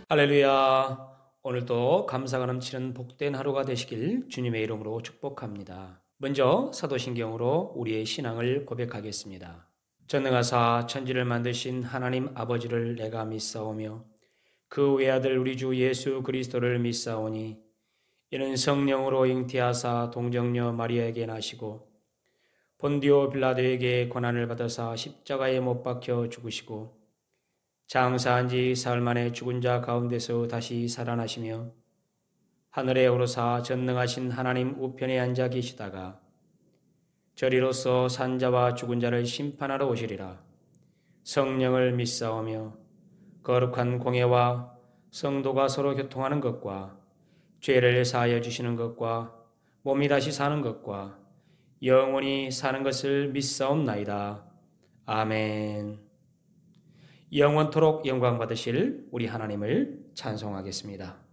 할렐루야. 오늘도 감사가 넘치는 복된 하루가 되시길 주님의 이름으로 축복합니다. 먼저 사도신경으로 우리의 신앙을 고백하겠습니다. 전능하사 천지를 만드신 하나님 아버지를 내가 믿사오며 그 외아들 우리 주 예수 그리스도를 믿사오니 이는 성령으로 잉태하사 동정녀 마리아에게 나시고 본디오 빌라도에게 고난을 받아사 십자가에 못 박혀 죽으시고 장사한 지 사흘 만에 죽은 자 가운데서 다시 살아나시며 하늘에 오르사 전능하신 하나님 우편에 앉아 계시다가 저리로서 산자와 죽은 자를 심판하러 오시리라. 성령을 믿사오며 거룩한 공예와 성도가 서로 교통하는 것과 죄를 사하여 주시는 것과 몸이 다시 사는 것과 영원히 사는 것을 믿사옵나이다. 아멘. 영원토록 영광 받으실 우리 하나님을 찬송하겠습니다.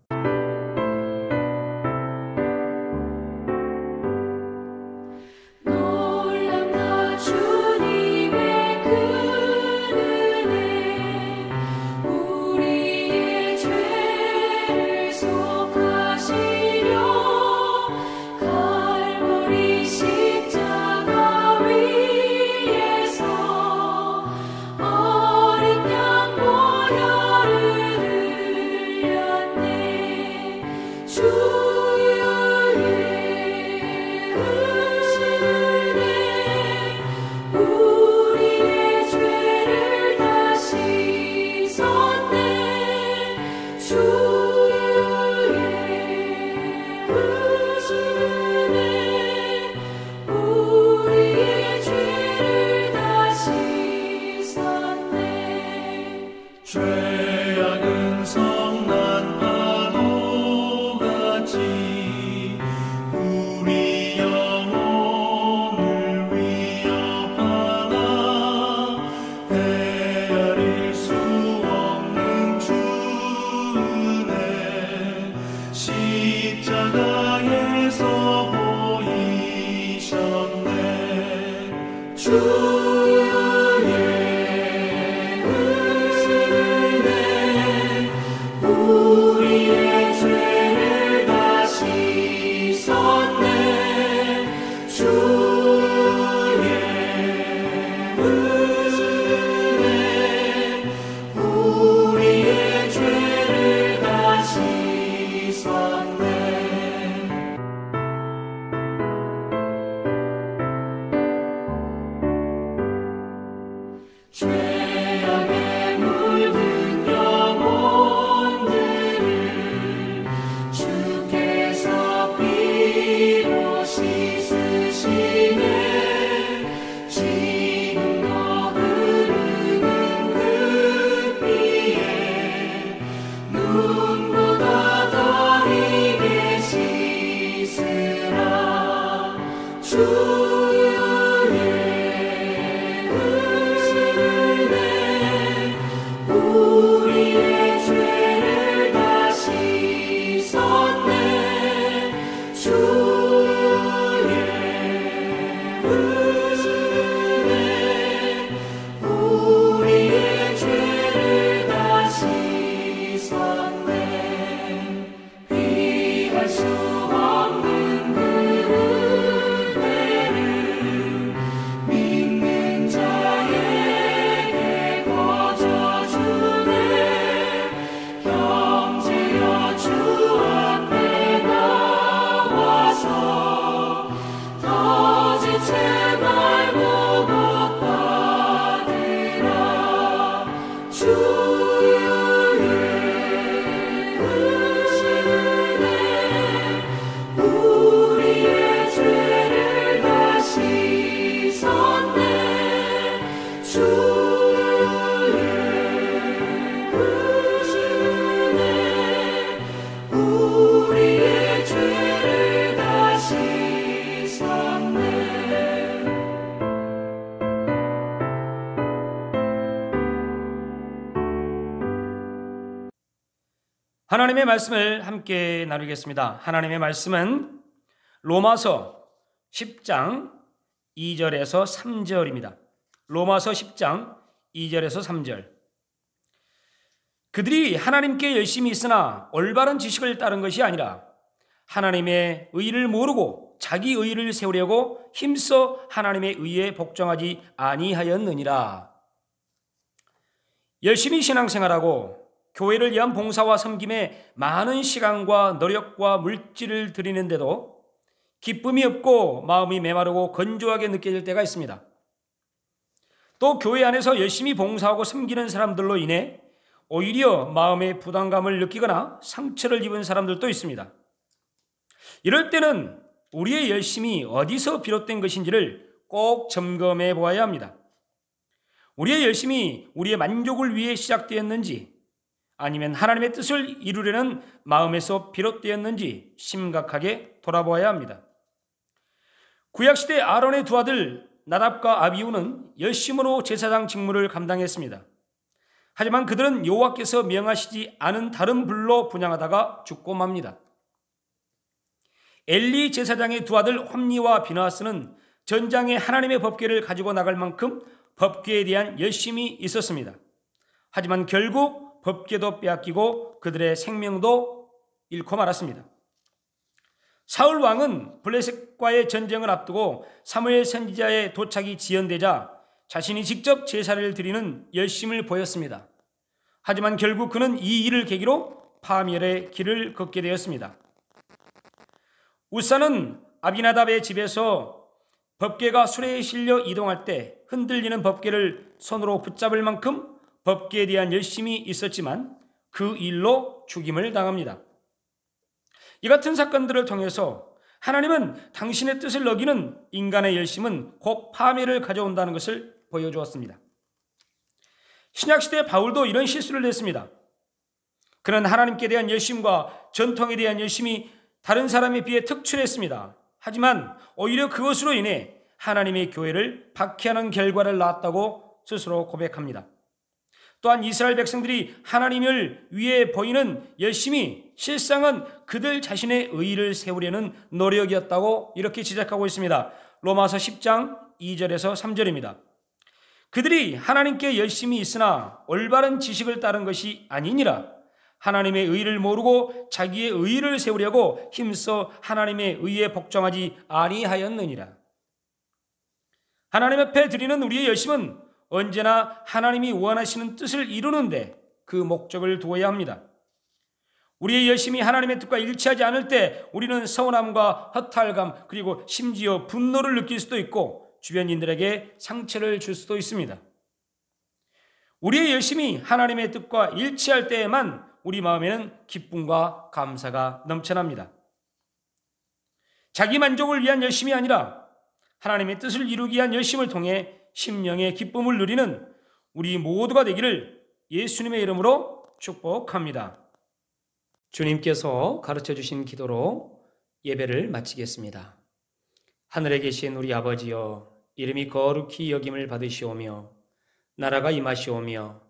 하나님의 말씀을 함께 나누겠습니다. 하나님의 말씀은 로마서 10장 2절에서 3절입니다. 로마서 10장 2절에서 3절. 그들이 하나님께 열심히 있으나 올바른 지식을 따른 것이 아니라 하나님의 의를 모르고 자기 의를 세우려고 힘써 하나님의 의에 복종하지 아니하였느니라. 열심히 신앙생활하고 교회를 위한 봉사와 섬김에 많은 시간과 노력과 물질을 들이는데도 기쁨이 없고 마음이 메마르고 건조하게 느껴질 때가 있습니다. 또 교회 안에서 열심히 봉사하고 섬기는 사람들로 인해 오히려 마음의 부담감을 느끼거나 상처를 입은 사람들도 있습니다. 이럴 때는 우리의 열심이 어디서 비롯된 것인지를 꼭 점검해 보아야 합니다. 우리의 열심이 우리의 만족을 위해 시작되었는지 아니면 하나님의 뜻을 이루려는 마음에서 비롯되었는지 심각하게 돌아보아야 합니다. 구약시대 아론의 두 아들 나답과 아비후는 열심으로 제사장 직무를 감당했습니다. 하지만 그들은 여호와께서 명하시지 않은 다른 불로 분향하다가 죽고 맙니다. 엘리 제사장의 두 아들 홈니와 비느하스는 전장에 하나님의 법궤를 가지고 나갈 만큼 법궤에 대한 열심이 있었습니다. 하지만 결국 법궤도 빼앗기고 그들의 생명도 잃고 말았습니다. 사울 왕은 블레셋과의 전쟁을 앞두고 사무엘 선지자의 도착이 지연되자 자신이 직접 제사를 드리는 열심을 보였습니다. 하지만 결국 그는 이 일을 계기로 파멸의 길을 걷게 되었습니다. 우사는 아비나답의 집에서 법궤가 수레에 실려 이동할 때 흔들리는 법궤를 손으로 붙잡을 만큼 법궤에 대한 열심이 있었지만 그 일로 죽임을 당합니다. 이 같은 사건들을 통해서 하나님은 당신의 뜻을 어기는 인간의 열심은 곧 파멸을 가져온다는 것을 보여주었습니다. 신약시대 바울도 이런 실수를 했습니다. 그는 하나님께 대한 열심과 전통에 대한 열심이 다른 사람에 비해 특출했습니다. 하지만 오히려 그것으로 인해 하나님의 교회를 박해하는 결과를 낳았다고 스스로 고백합니다. 또한 이스라엘 백성들이 하나님을 위해 보이는 열심이 실상은 그들 자신의 의의를 세우려는 노력이었다고 이렇게 지적하고 있습니다. 로마서 10장 2절에서 3절입니다. 그들이 하나님께 열심히 있으나 올바른 지식을 따른 것이 아니니라. 하나님의 의를 모르고 자기의 의를 세우려고 힘써 하나님의 의에 복종하지 아니하였느니라. 하나님 앞에 드리는 우리의 열심은 언제나 하나님이 원하시는 뜻을 이루는데 그 목적을 두어야 합니다. 우리의 열심이 하나님의 뜻과 일치하지 않을 때 우리는 서운함과 허탈감 그리고 심지어 분노를 느낄 수도 있고 주변인들에게 상처를 줄 수도 있습니다. 우리의 열심이 하나님의 뜻과 일치할 때에만 우리 마음에는 기쁨과 감사가 넘쳐납니다. 자기 만족을 위한 열심이 아니라 하나님의 뜻을 이루기 위한 열심을 통해 심령의 기쁨을 누리는 우리 모두가 되기를 예수님의 이름으로 축복합니다. 주님께서 가르쳐 주신 기도로 예배를 마치겠습니다. 하늘에 계신 우리 아버지여, 이름이 거룩히 여김을 받으시오며 나라가 임하시오며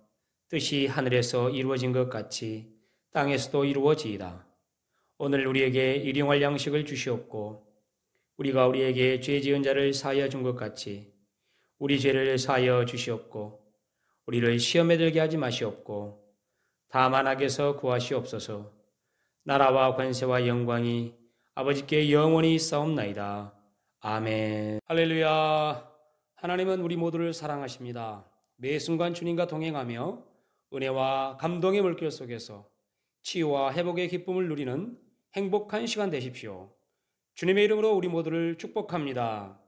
뜻이 하늘에서 이루어진 것 같이 땅에서도 이루어지이다. 오늘 우리에게 일용할 양식을 주시옵고 우리가 우리에게 죄 지은 자를 사하여 준 것 같이 우리 죄를 사하여 주시옵고 우리를 시험에 들게 하지 마시옵고 다만 악에서 구하시옵소서. 나라와 권세와 영광이 아버지께 영원히 있사옵나이다. 아멘. 할렐루야. 하나님은 우리 모두를 사랑하십니다. 매 순간 주님과 동행하며 은혜와 감동의 물길 속에서 치유와 회복의 기쁨을 누리는 행복한 시간 되십시오. 주님의 이름으로 우리 모두를 축복합니다.